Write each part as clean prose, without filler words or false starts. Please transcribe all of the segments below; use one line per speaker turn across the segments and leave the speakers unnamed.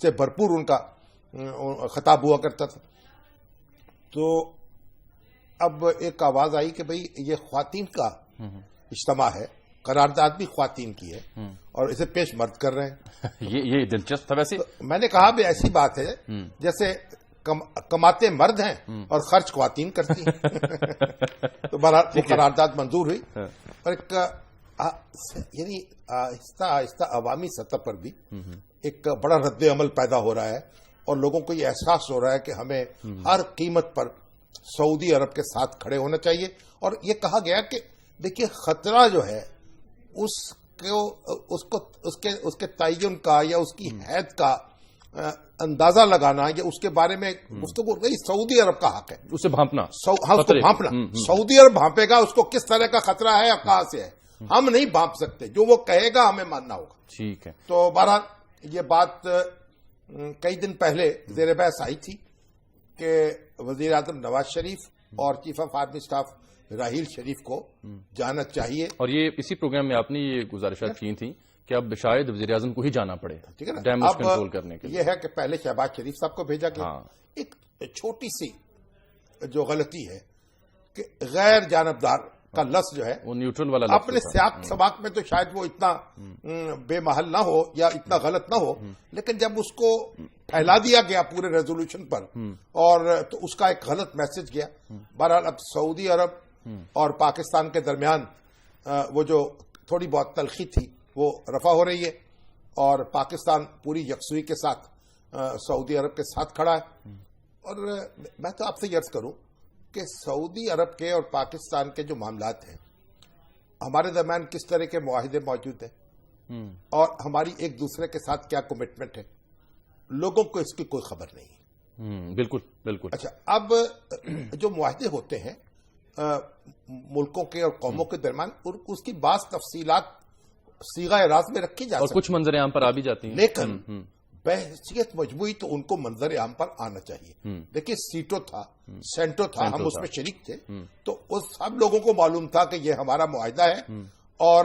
سے بھرپور ان کا خطاب ہوا کرتا تھا. تو اب ایک آواز آئی کہ بھئی یہ خواتین کا اجتماع ہے, قرارداد بھی خواتین کی ہے اور اسے پیش مرد کر رہے ہیں.
یہ دلچسپ تھا ویسے.
میں نے کہا بھی ایسی بات ہے جیسے کماتے مرد ہیں اور خرچ خواتین کرتی ہیں. تو بہرحال قرارداد منظور ہوئی, اور ایک یعنی آہستہ آہستہ عوامی سطح پر بھی ایک بڑا رد عمل پیدا ہو رہا ہے, اور لوگوں کو یہ احساس ہو رہا ہے کہ ہمیں ہر قیمت پر سعودی عرب کے ساتھ کھڑے ہونا چاہیے. اور یہ کہا گیا کہ دیکھیے خطرہ جو ہے اس کے تعین کا یا اس کی حید کا اندازہ لگانا یا اس کے بارے میں گفتگو نہیں, سعودی عرب کا حق ہے
اسے بھانپنا.
اس کو بھانپنا. سعودی عرب بھانپے گا, اس کو کس طرح کا خطرہ ہے اور کہاں سے ہے, ہم نہیں بھانپ سکتے. جو وہ کہے گا ہمیں ماننا ہوگا.
ٹھیک ہے.
تو بہرحال یہ بات کئی دن پہلے زیر بحث آئی تھی کہ وزیر اعظم نواز شریف اور chief of army staff Raheel Sharif کو جانا چاہیے. اور
یہ اسی پروگرام میں آپ نے یہ گزارشات کی تھیں کہ اب شاید وزیر اعظم کو ہی جانا پڑے,
ٹھیک ہے نا.
ڈیمیج کنٹرول کرنے کے لیے.
یہ ہے کہ پہلے شہباز شریف صاحب کو بھیجا گیا. ایک چھوٹی سی جو غلطی ہے کہ غیر جانبدار کا لفظ جو ہے
وہ نیوٹرل والا
اپنے سیاق سباق میں تو شاید وہ اتنا بے محل نہ ہو یا اتنا غلط نہ ہو, لیکن جب اس کو پھیلا دیا گیا پورے ریزولوشن پر اور تو اس کا ایک غلط میسج گیا. بہرحال اب سعودی عرب اور پاکستان کے درمیان وہ جو تھوڑی بہت تلخی تھی وہ رفع ہو رہی ہے, اور پاکستان پوری یکسوئی کے ساتھ سعودی عرب کے ساتھ کھڑا ہے. اور میں تو آپ سے عرض کروں کہ سعودی عرب کے اور پاکستان کے جو معاملات ہیں, ہمارے درمیان کس طرح کے معاہدے موجود ہیں اور ہماری ایک دوسرے کے ساتھ کیا کمٹمنٹ ہے, لوگوں کو اس کی کوئی خبر نہیں ہے.
بالکل بالکل.
اچھا, اب جو معاہدے ہوتے ہیں ملکوں کے اور قوموں کے درمیان, اس کی بعض تفصیلات صیغہ راز میں رکھی جا سکتی
اور کچھ منظر عام پر آ بھی جاتی ہیں,
لیکن بحیثیت مجموعی تو ان کو منظر عام پر آنا چاہیے. دیکھیے سیٹو تھا, سینٹو تھا, ہم اس میں شریک تھے, تو اس سب لوگوں کو معلوم تھا کہ یہ ہمارا معاہدہ ہے اور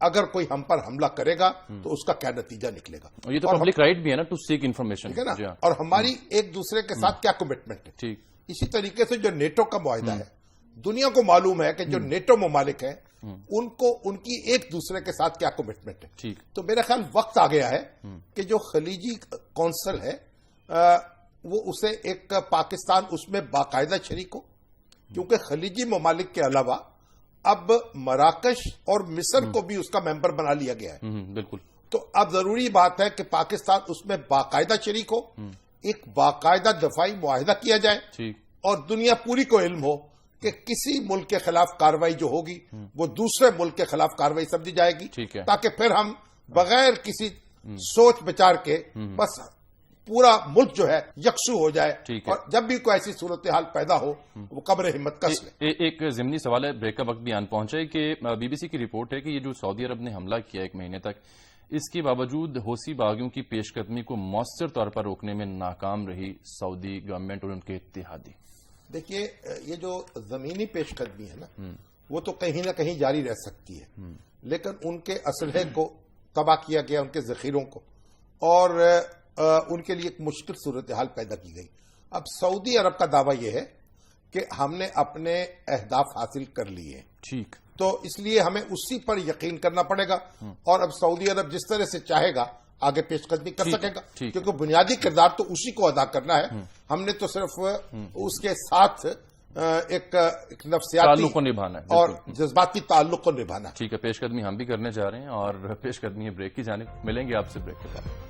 اگر کوئی ہم پر حملہ کرے گا تو اس کا کیا نتیجہ نکلے گا.
یہ تو پبلک رائٹ بھی ہے نا ٹو سیک انفارمیشن,
ٹھیک ہے نا. اور ہماری ایک دوسرے کے ساتھ کیا کمٹمنٹ ہے.
ٹھیک.
اسی طریقے سے جو نیٹو کا معاہدہ ہے, دنیا کو معلوم ہے کہ جو نیٹو ممالک ہیں ان کی ایک دوسرے کے ساتھ کیا کمٹمنٹ ہے.
ٹھیک.
تو میرا خیال وقت آ گیا ہے کہ جو خلیجی کونسل ہے وہ اسے ایک پاکستان اس میں باقاعدہ شریک ہو, کیونکہ خلیجی ممالک کے علاوہ اب مراکش اور مصر کو بھی اس کا ممبر بنا لیا گیا ہے.
بالکل.
تو اب ضروری بات ہے کہ پاکستان اس میں باقاعدہ شریک ہو, ایک باقاعدہ دفاعی معاہدہ کیا جائے, اور دنیا پوری کو علم ہو کہ کسی ملک کے خلاف کارروائی جو ہوگی وہ دوسرے ملک کے خلاف کارروائی سمجھی جائے گی, تاکہ پھر ہم بغیر کسی سوچ بچار کے بس پورا ملک جو ہے یکسو ہو جائے, اور جب بھی کوئی ایسی صورتحال پیدا ہو وہ قبر ہمت کس لے.
ایک ضمنی سوال ہے, بریک کا وقت بھی آن پہنچا ہے کہ بی بی سی کی رپورٹ ہے کہ یہ جو سعودی عرب نے حملہ کیا ایک مہینے تک, اس کے باوجود حوثی باغیوں کی پیش قدمی کو مؤثر طور پر روکنے میں ناکام رہی سعودی گورنمنٹ اور ان کے اتحادی.
دیکھیے یہ جو زمینی پیش قدمی ہے نا وہ تو کہیں نہ کہیں جاری رہ سکتی ہے, لیکن ان کے اسلحے کو تباہ کیا گیا, ان کے ذخیروں کو, اور ان کے لیے ایک مشکل صورتحال پیدا کی گئی. اب سعودی عرب کا دعویٰ یہ ہے کہ ہم نے اپنے اہداف حاصل کر لیے ہیں.
ٹھیک.
تو اس لیے ہمیں اسی پر یقین کرنا پڑے گا, اور اب سعودی عرب جس طرح سے چاہے گا آگے پیش قدمی کر سکے گا, کیونکہ بنیادی کردار تو اسی کو ادا کرنا ہے. ہم نے تو صرف اس کے ساتھ ایک نفسیاتی
تعلق کو نبھانا ہے
اور جذباتی تعلق کو نبھانا ہے.
ٹھیک ہے, پیش قدمی ہم بھی کرنے جا رہے ہیں, اور پیش قدمی ہے بریک کی جانب. ملیں گے آپ سے بریک کے بعد.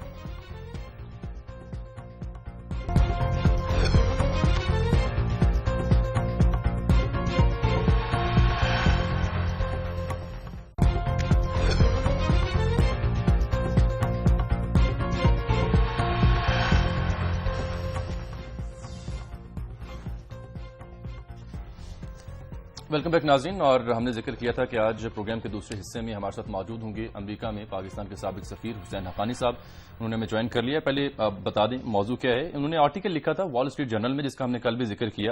ویلکم بیک ناظرین, اور ہم نے ذکر کیا تھا کہ آج پروگرام کے دوسرے حصے میں ہمارے ساتھ موجود ہوں گے امریکہ میں پاکستان کے سابق سفیر حسین حقانی صاحب. انہوں نے ہمیں جوائن کر لیا. پہلے بتا دیں موضوع کیا ہے. انہوں نے آرٹیکل لکھا تھا وال اسٹریٹ جرنل میں, جس کا ہم نے کل بھی ذکر کیا,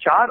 4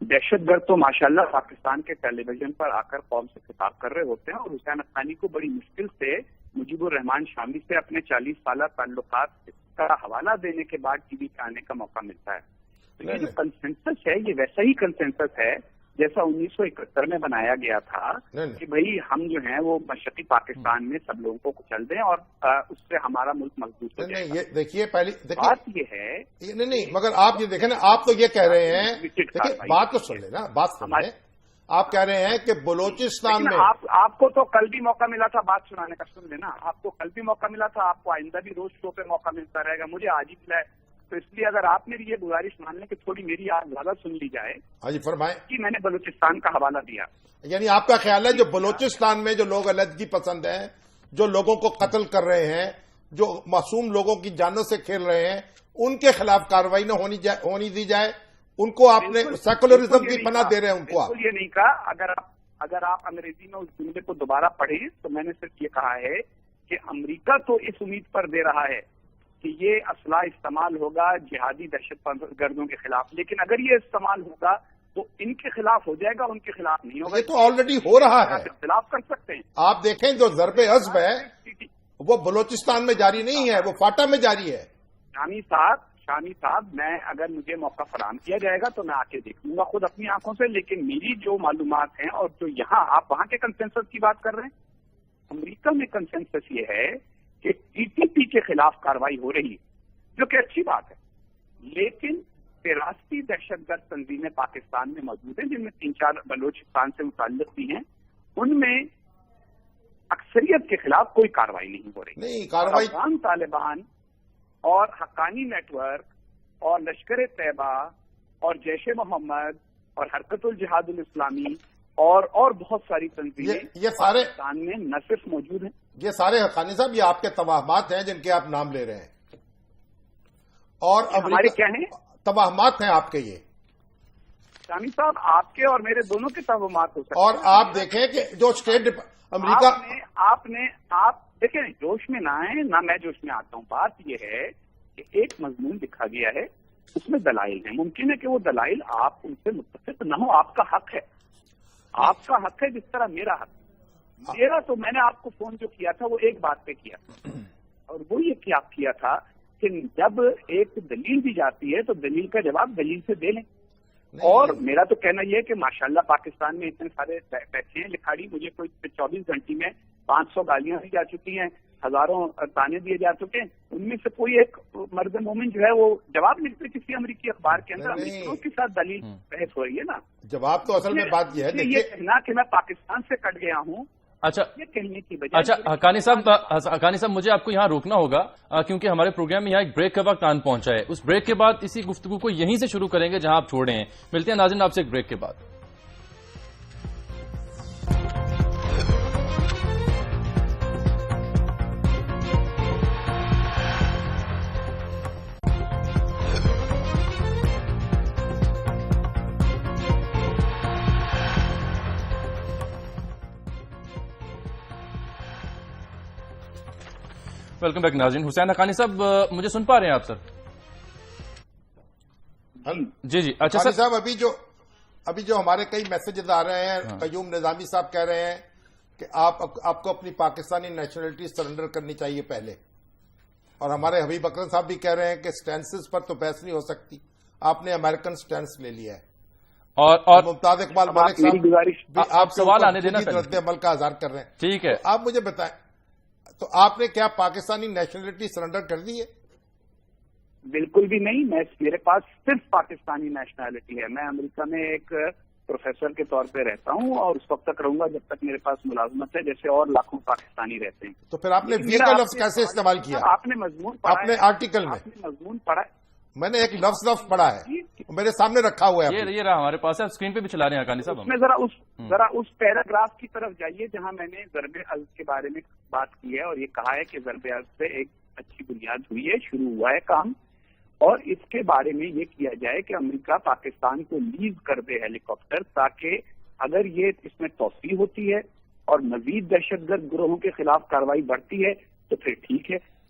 دہشت گرد تو ماشاءاللہ پاکستان کے ٹیلی ویژن پر آ کر قوم سے خطاب کر رہے ہوتے ہیں، اور حسین حقانی کو بڑی مشکل سے مجیب الرحمان شامی سے اپنے 40 سالہ تعلقات کا حوالہ دینے کے بعد ٹی وی پہ آنے کا موقع ملتا ہے۔ تو یہ جو کنسنسس ہے یہ ویسا ہی کنسنسس ہے جیسا 1971 میں بنایا گیا تھا کہ بھئی ہم جو ہیں وہ مشرقی پاکستان میں سب لوگوں کو کچل دیں اور اس سے ہمارا ملک مضبوط ہو جائے گا۔
دیکھیے پہلی
بات یہ ہے
نہیں مگر آپ یہ دیکھیں نا، آپ تو یہ کہہ رہے ہیں، دیکھیں بات تو سن لیں نا، بات سن لیں۔ آپ کہہ رہے ہیں کہ بلوچستان میں
آپ کو تو کل بھی موقع ملا تھا بات سنانے کا، سن لینا، آپ کو کل بھی موقع ملا تھا، آپ کو آئندہ بھی روز شو پہ موقع ملتا رہے گا، مجھے آج ہی ملا ہے، تو اس لیے اگر آپ میری یہ گزارش مان لیں کہ تھوڑی میری آج زیادہ سن لی جائے۔
ہاں جی فرمائیں۔
کہ میں نے بلوچستان کا حوالہ دیا،
یعنی آپ کا خیال ہے جو بلوچستان میں جو لوگ علیحدگی پسند ہیں، جو لوگوں کو قتل کر رہے ہیں، جو معصوم لوگوں کی جانوں سے کھیل رہے ہیں، ان کے خلاف کارروائی نہ ہونی دی جائے، ان کو آپ نے سیکولرزم کی پناہ دے رہے ہیں ان کو آپ؟
بالکل یہ نہیں کہا۔ اگر آپ انگریزی میں اس جملے کو دوبارہ پڑھیں تو میں نے صرف یہ کہا ہے کہ امریکہ تو اس امید پر دے رہا ہے کہ یہ اسلحہ استعمال ہوگا جہادی دہشت گردوں کے خلاف، لیکن اگر یہ استعمال ہوگا تو ان کے خلاف ہو جائے گا، ان کے خلاف نہیں ہوگا۔
یہ تو آلریڈی ہو رہا ہے،
اختلاف کر سکتے ہیں۔
آپ دیکھیں جو ضرب عزم ہے وہ بلوچستان میں جاری نہیں ہے، وہ فاٹا میں جاری ہے۔
شامی صاحب میں اگر مجھے موقع فراہم کیا جائے گا تو میں آ کے دیکھ لوں گا خود اپنی آنکھوں سے، لیکن میری جو معلومات ہیں اور جو یہاں آپ وہاں کے کنسنسس کی بات کر رہے ہیں، امریکہ میں کنسنسس یہ ہے کہ ٹی ٹی پی کے خلاف کارروائی ہو رہی ہے، جو کہ اچھی بات ہے، لیکن ریاستی دہشت گرد تنظیمیں پاکستان میں موجود ہیں جن میں 3-4 بلوچستان سے متعلق بھی ہیں، ان میں اکثریت کے خلاف کوئی کارروائی نہیں ہو رہی۔
نہیں کارروائی
افغان طالبان اور حقانی نیٹ ورک اور لشکر طیبہ اور جیش محمد اور حرکت الجہاد الاسلامی اور بہت ساری تنظیمیں
یہ سارے
پاکستان میں نہ صرف موجود ہیں۔
یہ سارے حقانی صاحب یہ آپ کے توہمات ہیں جن کے آپ نام لے رہے ہیں، اور
ہمارے کیا ہیں؟
توہمات ہیں آپ کے یہ
شامی صاحب، آپ کے اور میرے دونوں کے توہمات ہو سکتے ہیں،
اور آپ دیکھیں کہ جو اسٹیٹ امریکہ
آپ دیکھیں جوش میں نہ آئیں نہ میں جوش میں آتا ہوں۔ بات یہ ہے کہ ایک مضمون لکھا گیا ہے، اس میں دلائل ہیں، ممکن ہے کہ وہ دلائل آپ ان سے متفق نہ ہو، آپ کا حق ہے، آپ کا حق ہے جس طرح میرا حق۔ میرا تو میں نے آپ کو فون جو کیا تھا وہ ایک بات پہ کیا تھا، اور وہ یہ کہ آپ کیا تھا کہ جب ایک دلیل دی جاتی ہے تو دلیل کا جواب دلیل سے دے لیں۔ اور میرا تو کہنا یہ ہے کہ ماشاءاللہ پاکستان میں اتنے سارے بیٹھے ہیں لکھاڑی، مجھے کوئی 24 گھنٹے میں 500 گالیاں دی جا چکی ہیں، ہزاروں تانے دیے جا چکے ہیں، ان میں سے کوئی ایک مرد مومن جو ہے وہ جواب لکھتے کسی امریکی اخبار کے اندر، امریکیوں کے ساتھ دلیل بحث ہو رہی ہے نا۔
جواب تو اصل میں بات یہ ہے
یہ کہنا کہ میں پاکستان سے کٹ گیا ہوں،
اچھا
یہ کہنے کی بجائے
اچھا حقانی صاحب مجھے آپ کو یہاں روکنا ہوگا کیونکہ ہمارے پروگرام میں یہاں ایک بریک کا وقت آن پہنچا ہے۔ اس بریک کے بعد اسی گفتگو کو یہیں سے شروع کریں گے جہاں آپ چھوڑے ہیں۔ ملتے ہیں ناظرین آپ سے ایک بریک کے بعد۔ ویلکم بیک ناظرین۔ حسین حقانی صاحب مجھے سن پا رہے ہیں آپ سر؟ جی جی اچھا سر
صاحب ابھی جو ہمارے کئی میسجز آ رہے ہیں، قیوم نظامی صاحب کہہ رہے ہیں کہ آپ کو اپنی پاکستانی نیشنلٹی سرنڈر کرنی چاہیے پہلے، اور ہمارے حبیب اکرم صاحب بھی کہہ رہے ہیں کہ سٹینسز پر تو بحث نہیں ہو سکتی، آپ نے امریکن سٹینس لے لیا ہے، اور ممتاز اقبال ملک صاحب آپ
سوال آنے دینا
رد عمل کا اظہار کر رہے ہیں۔
ٹھیک ہے،
آپ مجھے بتائیں تو آپ نے کیا پاکستانی نیشنلٹی سرنڈر کر دی ہے؟
بالکل بھی نہیں، میرے پاس صرف پاکستانی نیشنلٹی ہے۔ میں امریکہ میں ایک پروفیسر کے طور پہ رہتا ہوں اور اس وقت تک رہوں گا جب تک میرے پاس ملازمت ہے، جیسے اور لاکھوں پاکستانی رہتے ہیں۔
تو پھر آپ نے وی کا لفظ کیسے استعمال کیا؟
آپ نے مضمون پڑھا،
اپنے آرٹیکل میں
مضمون پڑھا؟
میں نے ایک لفظ پڑھا ہے، میرے سامنے رکھا ہوا ہے،
یہ رہا ہمارے پاس ہے، اسکرین پہ بھی چلا رہے ہیں حقانی صاحب۔
اس میں ذرا اس پیراگراف کی طرف جائیے جہاں میں نے ضرب عرض کے بارے میں بات کی ہے، اور یہ کہا ہے کہ ضرب عرض سے ایک اچھی بنیاد ہوئی ہے، شروع ہوا ہے کام، اور اس کے بارے میں یہ کیا جائے کہ امریکہ پاکستان کو لیز کر دے ہیلی کاپٹر، تاکہ اگر یہ اس میں توسیع ہوتی ہے اور مزید دہشت گرد گروہوں کے خلاف کارروائی بڑھتی ہے تو پھر ٹھیک ہے،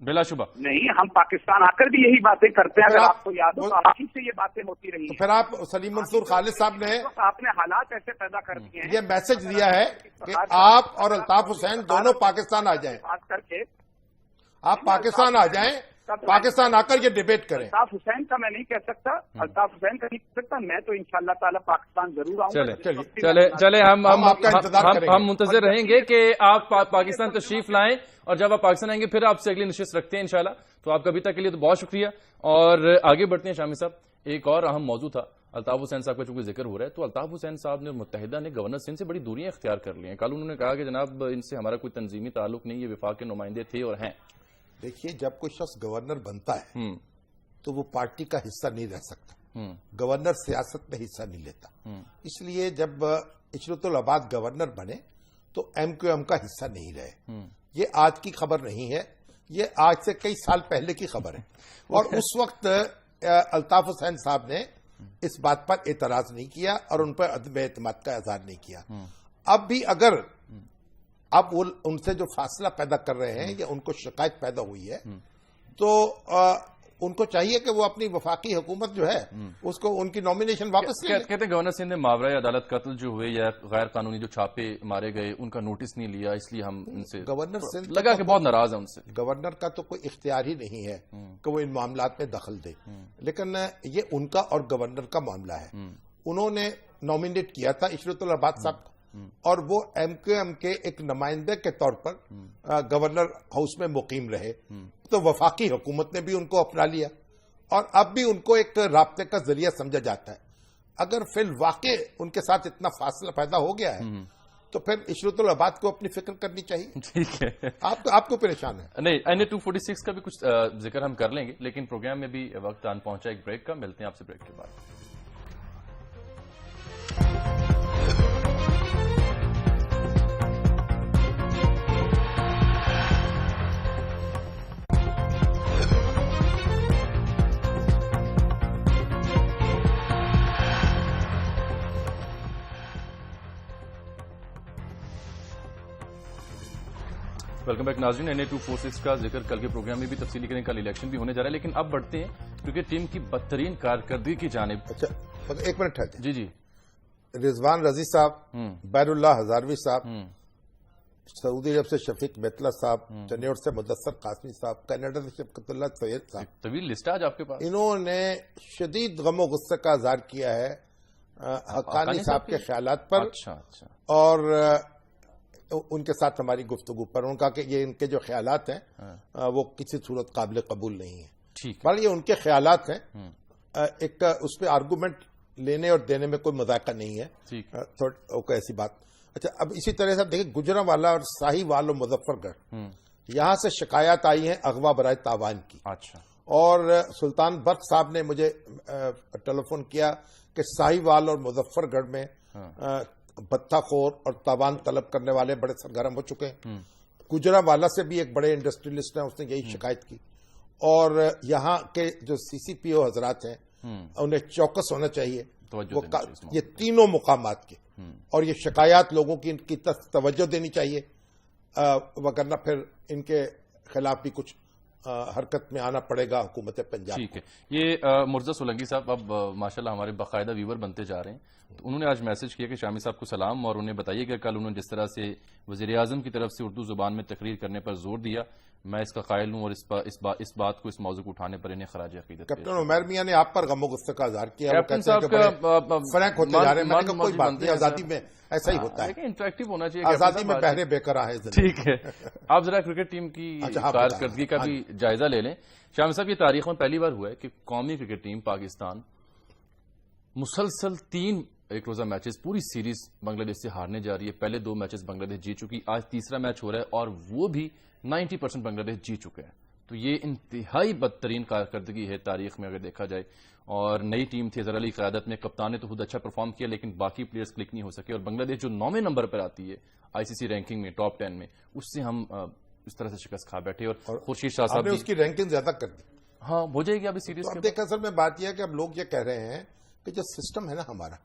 بلا شبہ
نہیں، ہم پاکستان آ کر بھی یہی باتیں کرتے ہیں. اگر آپ کو یاد ہو تو آپ ہی سے یہ باتیں ہوتی رہی ہیں.
پھر آپ سلیم منصور خالد صاحب نے
آپ نے حالات ایسے پیدا کر دیے ہیں،
یہ میسج دیا ہے کہ آپ اور الطاف حسین دونوں پاکستان آ جائیں،
بات کر کے
آپ پاکستان آ جائیں، پاکستان آ کر یہ ڈیبیٹ کریں.
الطاف حسین کا میں نہیں کہہ سکتا، الطاف حسین کا نہیں کہہ سکتا، میں تو انشاءاللہ تعالی پاکستان ضرور آؤں گا.
چلے
ہم آپ کا انتظار کریں گے.
ہم منتظر رہیں گے کہ آپ پاکستان تشریف لائیں، اور جب آپ پاکستان آئیں گے پھر آپ سے اگلی نشست رکھتے ہیں انشاءاللہ. تو آپ کا ابھی تک کے لیے تو بہت شکریہ، اور آگے بڑھتے ہیں. شامی صاحب، ایک اور اہم موضوع تھا، الطاف حسین صاحب کا چونکہ ذکر ہو رہا ہے، تو الطاف حسین صاحب نے متحدہ نے گورنر سندھ سے بڑی دوریاں اختیار کر لی ہیں. کل انہوں نے کہا کہ جناب ان سے ہمارا کوئی تنظیمی تعلق نہیں، یہ وفاق کے نمائندے تھے اور ہیں.
دیکھیے، جب کوئی شخص گورنر بنتا ہے تو وہ پارٹی کا حصہ نہیں رہ سکتا. گورنر سیاست میں حصہ نہیں لیتا. اس لیے جب عشرت العباد گورنر بنے تو ایم کیو ایم کا حصہ نہیں رہے. یہ آج کی خبر نہیں ہے، یہ آج سے کئی سال پہلے کی خبر ہے. اور اس وقت الطاف حسین صاحب نے اس بات پر اعتراض نہیں کیا اور ان پر عدم اعتماد کا اظہار نہیں کیا. اب بھی اگر اب وہ ان سے جو فاصلہ پیدا کر رہے ہیں یا ان کو شکایت پیدا ہوئی ہے تو ان کو چاہیے کہ وہ اپنی وفاقی حکومت جو ہے اس کو ان کی نومینیشن واپس لے لیں.
کہتے ہیں گورنر سندھ نے ماورائے عدالت قتل جو ہوئے یا غیر قانونی جو چھاپے مارے گئے ان کا نوٹس نہیں لیا، اس لیے ہم ان سے
گورنر سندھ
لگا کہ بہت ناراض ہیں ان سے.
گورنر کا تو کوئی اختیار ہی نہیں ہے کہ وہ ان معاملات میں دخل دے، لیکن یہ ان کا اور گورنر کا معاملہ ہے. انہوں نے نومینیٹ کیا تھا عشرت العباد صاحب کو، اور وہ ایم کیو ایم کے ایک نمائندے کے طور پر گورنر ہاؤس میں مقیم رہے، تو وفاقی حکومت نے بھی ان کو اپنا لیا اور اب بھی ان کو ایک رابطے کا ذریعہ سمجھا جاتا ہے. اگر فی الواقع ان کے ساتھ اتنا فاصلہ پیدا ہو گیا ہے تو پھر عشرت العباد کو اپنی فکر کرنی چاہیے.
ٹھیک ہے،
آپ کو پریشان ہے؟
نہیں، NA-246 کا بھی کچھ ذکر ہم کر لیں گے، لیکن پروگرام میں بھی وقت آن پہنچا ایک بریک کا. ملتے ہیں آپ سے بریک کے بعد. ویلکم بیک ناظرین. NA-246 کا ذکر کل کے پروگرام میں بھی تفصیلی کریں، کل الیکشن بھی ہونے جا رہا ہے، لیکن اب بڑھتے ہیں کرکٹ ٹیم کی بدترین کارکردگی کی جانب.
اچھا ایک منٹ ٹھہر
جی.
رضوان رضی صاحب، بیر اللہ ہزاروی صاحب، سعودی عرب سے شفیق بیتلا صاحب، چنیوٹ سے مدثر قاسمی صاحب، کینیڈا سے شفقت اللہ سید صاحب،
طویل لسٹ ہے آج آپ کے پاس.
انہوں نے شدید غم و غصے کا اظہار کیا ہے حقانی صاحب کے خیالات پر.
اچھا
اور ان کے ساتھ ہماری گفتگو پر ان کا کہ یہ ان کے جو خیالات ہیں وہ کسی صورت قابل قبول نہیں ہیں.
ٹھیک،
بھائی یہ ان کے خیالات ہیں، ایک اس پہ آرگومنٹ لینے اور دینے میں کوئی مذاقہ نہیں ہے. ایسی بات. اچھا، اب اسی طرح سے دیکھیں گجرانوالا اور ساہی وال و مظفر گڑھ، یہاں سے شکایات آئی ہیں اغوا برائے تاوان کی.
اچھا،
اور سلطان برق صاحب نے مجھے ٹیلی فون کیا کہ ساہی وال اور مظفر گڑھ میں بتہ خور اور تاوان طلب کرنے والے بڑے سرگرم ہو چکے ہیں. گجرانوالا سے بھی ایک بڑے انڈسٹریلسٹ ہیں، اس نے یہی شکایت کی. اور یہاں کے جو CCPO حضرات ہیں انہیں چوکس ہونا چاہیے یہ تینوں مقامات کے، اور یہ شکایات لوگوں کی توجہ دینی چاہیے، وگرنہ پھر ان کے خلاف بھی کچھ حرکت میں آنا پڑے گا حکومت پنجاب.
ٹھیک ہے. یہ مرزا سولنگی صاحب اب ماشاءاللہ ہمارے باقاعدہ ویور بنتے جا رہے ہیں. تو انہوں نے آج میسج کیا کہ شامی صاحب کو سلام، اور انہیں بتائیے کہ کل انہوں نے جس طرح سے وزیر اعظم کی طرف سے اردو زبان میں تقریر کرنے پر زور دیا، میں اس کا قائل ہوں، اور اس بات کو، اس موضوع کو اٹھانے پر انہیں خراج عقیدت.
کیپٹن عمیر میاں نے آپ پر غم و غصے کا اظہار کیا.
کیپٹن صاحب کا
فرینک ہوتے جا رہے ہیں. میں نے کہا کوئی بات نہیں، آزادی میں ایسا ہی ہوتا ہے،
انٹریکٹیو ہونا چاہیے،
آزادی میں بہرے بےقرار ہے.
ٹھیک ہے، آپ ذرا کرکٹ ٹیم کی کارکردگی کا بھی جائزہ لے لیں. شامی صاحب، یہ تاریخ میں پہلی بار ہوا ہے کہ قومی کرکٹ ٹیم پاکستان مسلسل 3 ایک روزہ میچز پوری سیریز بنگلہ دیش سے ہارنے جا رہی ہے. پہلے 2 میچز بنگلہ دیش جیت چکی، آج تیسرا میچ ہو رہا ہے اور وہ بھی 90% بنگلہ دیش جیت چکے ہیں. تو یہ انتہائی بدترین کارکردگی ہے تاریخ میں اگر دیکھا جائے. اور نئی ٹیم تھی اظہر علی قیادت میں، کپتان نے تو خود اچھا پرفارم کیا لیکن باقی پلیئرز کلک نہیں ہو سکے. اور بنگلہ دیش جو 9ویں نمبر پر آتی ہے ICC رینکنگ میں ٹاپ 10 میں، اس سے ہم اس طرح سے شکست کھا بیٹھے. اور خورشید شاہ صاحب
نے اس کی رینکنگ زیادہ کر دی.
ہاں، ہو جائے گی ابھی سیریز
کے. دیکھ اصل میں بات یہ ہے کہ اب لوگ یہ کہہ رہے ہیں کہ جو سسٹم ہے نا ہمارا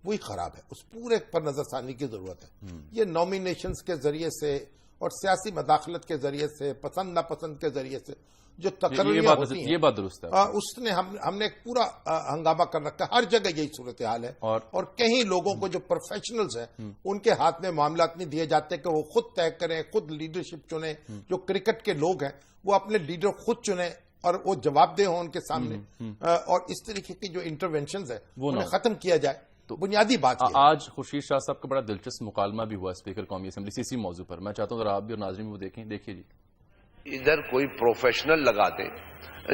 وہی خراب ہے، اس پورے پر نظر ثانی کی ضرورت ہے. یہ نامینیشنز کے ذریعے سے اور سیاسی مداخلت کے ذریعے سے، پسند ناپسند کے ذریعے سے جو تقرریاں ہوتی ہیں،
یہ بات درست ہے.
اس نے ہم نے ایک پورا ہنگامہ کر رکھا. ہر جگہ یہی صورتحال ہے. اور کہیں لوگوں کو جو پروفیشنلز ہیں ان کے ہاتھ میں معاملات نہیں دیے جاتے کہ وہ خود طے کریں، خود لیڈرشپ چنیں. جو کرکٹ کے لوگ ہیں وہ اپنے لیڈر خود چنیں اور وہ جواب دہ ہوں ان کے سامنے. اور اس طریقے کی جو انٹرونشنز ہیں انہیں ختم کیا جائے. تو بنیادی بات
آج خورشید شاہ صاحب کا بڑا دلچسپ مکالمہ بھی ہوا اسپیکر قومی اسمبلی اسی موضوع پر. میں چاہتا ہوں اگر آپ بھی اور ناظرین وہ دیکھیے جی.
ادھر کوئی پروفیشنل لگا دے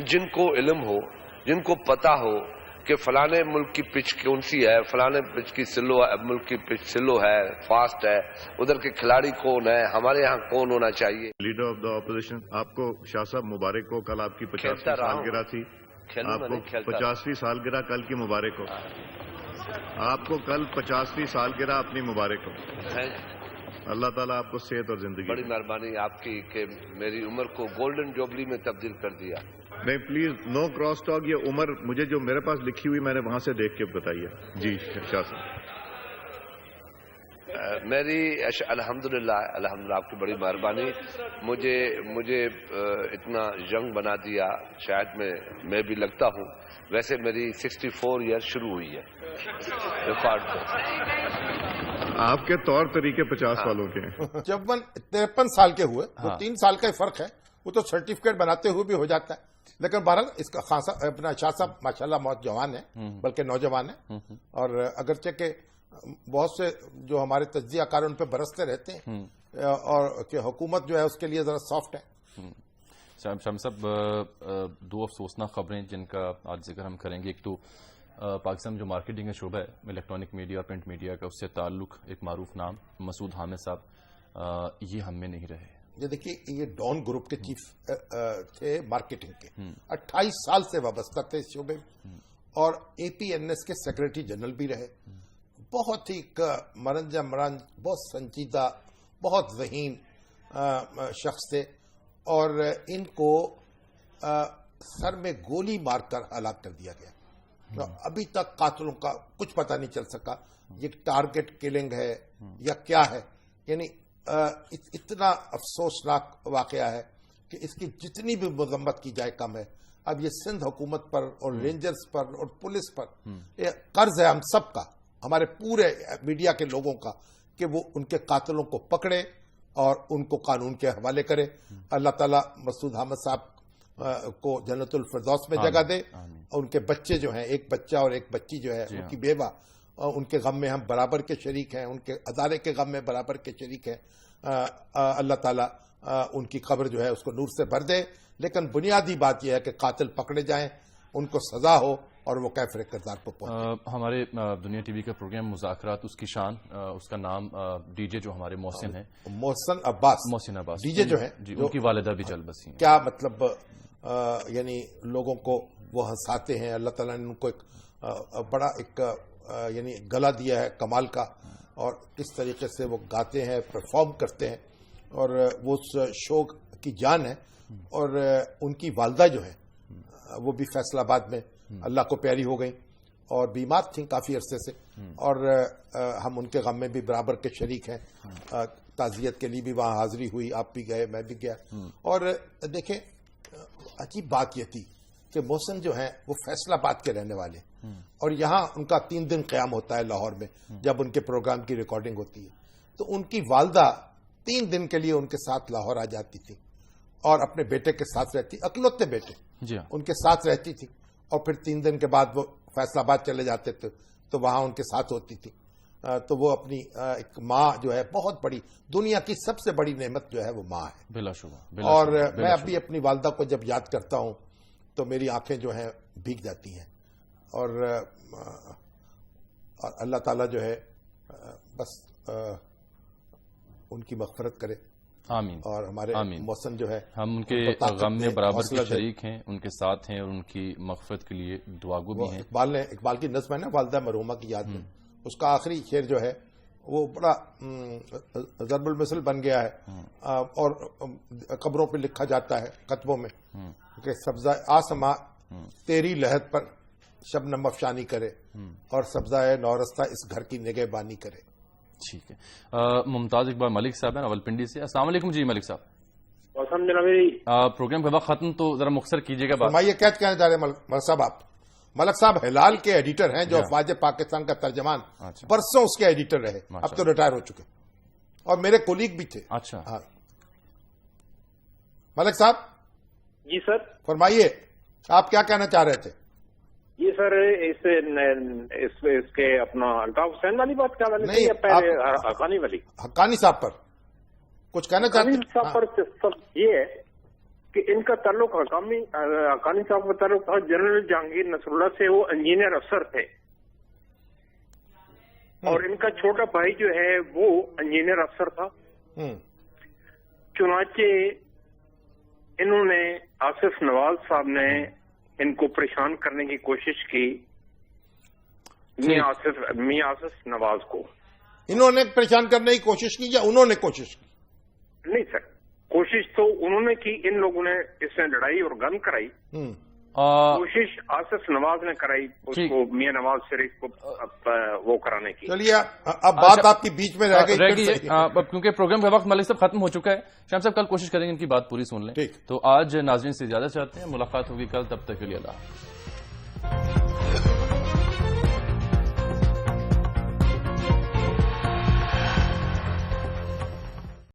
جن کو علم ہو، جن کو پتا ہو کہ فلانے ملک کی پچ کون سی ہے، فلانے پچ کی ملک کی پچ سلو ہے، فاسٹ ہے، ادھر کے کھلاڑی کون ہے، ہمارے ہاں کون ہونا چاہیے.
لیڈر آف دا اپوزیشن، آپ کو شاہ صاحب مبارک ہو. کل آپ کی 50ویں سالگرہ تھی. آپ کو 50ویں سالگرہ کل کی مبارک ہو. آپ کو کل 50ویں سالگرہ اپنی مبارک ہو. اللہ تعالیٰ آپ کو صحت اور زندگی.
بڑی مہربانی آپ کی کہ میری عمر کو گولڈن جوبلی میں تبدیل کر دیا.
نہیں پلیز نو کراس ٹاک. یہ عمر مجھے جو میرے پاس لکھی ہوئی میں نے وہاں سے دیکھ کے بتائیے. جی شاہ صاحب.
میری الحمدللہ آپ کی بڑی مہربانی. مجھے اتنا ینگ بنا دیا. شاید میں بھی لگتا ہوں. ویسے میری 64 ایئر شروع ہوئی ہے ریکارڈ کو.
آپ کے طور طریقے 50 والوں کے ہیں.
جب 53 سال کے ہوئے تو 3 سال کا فرق ہے. وہ تو سرٹیفکیٹ بناتے ہوئے بھی ہو جاتا ہے. لیکن بہرحال اس کا خاصا اپنا شاہ صاحب ماشاءاللہ بہت جوان ہے، بلکہ نوجوان ہے. اور اگرچہ کہ بہت سے جو ہمارے تجزیہ کار ان پہ برستے رہتے ہیں اور کہ حکومت جو ہے اس کے لیے ذرا سافٹ ہے.
شامی صاحب، 2 افسوسناک خبریں جن کا آج ذکر ہم کریں گے. ایک تو پاکستان جو مارکیٹنگ کا شعبہ ہے الیکٹرانک میڈیا اور پرنٹ میڈیا کا، اس سے تعلق ایک معروف نام مسعود حامد صاحب یہ ہم میں نہیں رہے.
یہ دیکھیے یہ ڈان گروپ کے چیف تھے مارکیٹنگ کے. 28 سال سے وابستہ تھے اس شعبے میں اور APNS کے سیکرٹری جنرل بھی رہے. بہت ہی مرنجا مرنج، بہت سنجیدہ، بہت ذہین شخص تھے. اور ان کو سر میں گولی مار کر ہلاک کر دیا گیا. ابھی تک قاتلوں کا کچھ پتہ نہیں چل سکا یہ ٹارگٹ کلنگ ہے یا کیا ہے. یعنی اتنا افسوسناک واقعہ ہے کہ اس کی جتنی بھی مذمت کی جائے کم ہے. اب یہ سندھ حکومت پر اور رینجرز پر اور پولیس پر قرض ہے ہم سب کا، ہمارے پورے میڈیا کے لوگوں کا، کہ وہ ان کے قاتلوں کو پکڑے اور ان کو قانون کے حوالے کرے. اللہ تعالیٰ مسعود حامد صاحب کو جنت الفردوس میں جگہ دے. اور ان کے بچے جو ہیں، ایک بچہ اور ایک بچی جو ہے ان کی بیوہ، ان کے غم میں ہم برابر کے شریک ہیں، ان کے ادارے کے غم میں برابر کے شریک ہیں. اللہ تعالیٰ ان کی قبر جو ہے اس کو نور سے بھر دے. لیکن بنیادی بات یہ ہے کہ قاتل پکڑے جائیں، ان کو سزا ہو اور وہ کیفر کردار کو پہنچے.
ہمارے دنیا ٹی وی کا پروگرام مذاکرات، اس کی شان، اس کا نام ڈی جے جو ہمارے محسن ہیں،
محسن عباس
ڈی
جے جو ہیں،
ان کی والدہ بھی چل بسی ہیں.
کیا مطلب یعنی لوگوں کو وہ ہنساتے ہیں. اللہ تعالیٰ نے ان کو ایک بڑا ایک یعنی گلا دیا ہے کمال کا. اور کس طریقے سے وہ گاتے ہیں، پرفارم کرتے ہیں. اور وہ اس شو کی جان ہے. اور ان کی والدہ جو ہے وہ بھی فیصل آباد میں اللہ کو پیاری ہو گئیں اور بیمار تھیں کافی عرصے سے. اور ہم ان کے غم میں بھی برابر کے شریک ہیں. تعزیت کے لیے بھی وہاں حاضری ہوئی، آپ بھی گئے، میں بھی گیا. اور دیکھیں عجیب بات یہ تھی کہ محسن جو ہیں وہ فیصل آباد کے رہنے والے، اور یہاں ان کا 3 دن قیام ہوتا ہے لاہور میں جب ان کے پروگرام کی ریکارڈنگ ہوتی ہے. تو ان کی والدہ 3 دن کے لیے ان کے ساتھ لاہور آ جاتی تھی اور اپنے بیٹے کے ساتھ رہتی، اکلوتے بیٹے ان کے ساتھ رہتی تھی. اور پھر 3 دن کے بعد وہ فیصل آباد چلے جاتے تھے تو وہاں ان کے ساتھ ہوتی تھی. تو وہ اپنی ایک ماں جو ہے، بہت بڑی، دنیا کی سب سے بڑی نعمت جو ہے وہ ماں ہے
بلا شبہ.
اور میں ابھی اپنی والدہ کو جب یاد کرتا ہوں تو میری آنکھیں جو ہیں بھیگ جاتی ہیں. اور اللہ تعالیٰ جو ہے بس ان کی مغفرت کرے.
آمین.
اور ہمارے محسن جو ہے
ہم ان کے غم میں برابر کے شریک ہیں، ان کے ساتھ ہیں اور ان کی مغفرت کے لیے دعاگو بھی ہیں.
اقبال کی نظم ہے نا والدہ مرحومہ کی یاد میں، اس کا آخری شعر جو ہے وہ بڑا ضرب المثل بن گیا ہے. اور قبروں پہ لکھا جاتا ہے کتبوں میں کہ سبزہ آسماں تیری لہد پر شبنم افشانی کرے اور سبزہ نورستہ اس گھر کی نگہبانی کرے.
ٹھیک ہے، ممتاز اقبال ملک صاحب ہیں راولپنڈی سے۔ السلام علیکم جی ملک صاحب۔ پروگرام کا وقت ختم، تو ذرا مختصر کیجیے گا بات۔
یہ کیا کہنا چاہ رہے ہیں ملک صاحب؟ آپ ملک صاحب ہلال کے ایڈیٹر ہیں، جو افواج پاکستان کا ترجمان، برسوں اس کے ایڈیٹر رہے، اب تو ریٹائر ہو چکے اور میرے کولیگ بھی تھے۔
اچھا
ہاں ملک صاحب
جی سر
فرمائیے، آپ کیا کہنا چاہ رہے تھے؟
یہ سر اس کے اپنا الطاف حسین والی بات کیا
نہیں،
حقانی والی
حقانی صاحب پر کچھ کہنا چاہتے ہیں؟
صاحب پر سب یہ ہے کہ ان کا تعلق حقانی صاحب کا تعلق تھا جنرل جہانگیر نصر اللہ سے، وہ انجینئر افسر تھے، اور ان کا چھوٹا بھائی جو ہے وہ انجینئر افسر تھا۔ چنانچہ انہوں نے آصف نواز صاحب نے ان کو پریشان کرنے کی کوشش کی، میاں آصف نواز کو۔
انہوں نے پریشان کرنے کی کوشش کی یا انہوں نے کوشش کی؟
نہیں سر، کوشش تو انہوں نے کی، ان لوگوں نے اس میں لڑائی اور گن کرائی۔ کوشش آصف نواز نے کرائی اس کو، میاں نواز شریف کو وہ کرانے کی۔
چلیے اب بات آپ کی بیچ میں رہ گئی،
کیونکہ پروگرام کا وقت ملک صاحب ختم ہو چکا ہے۔ شام صاحب کل کوشش کریں گے ان کی بات پوری سن لیں۔ تو آج ناظرین سے زیادہ چاہتے ہیں، ملاقات ہوگی کل، تب تک کے لیے اللہ حافظ۔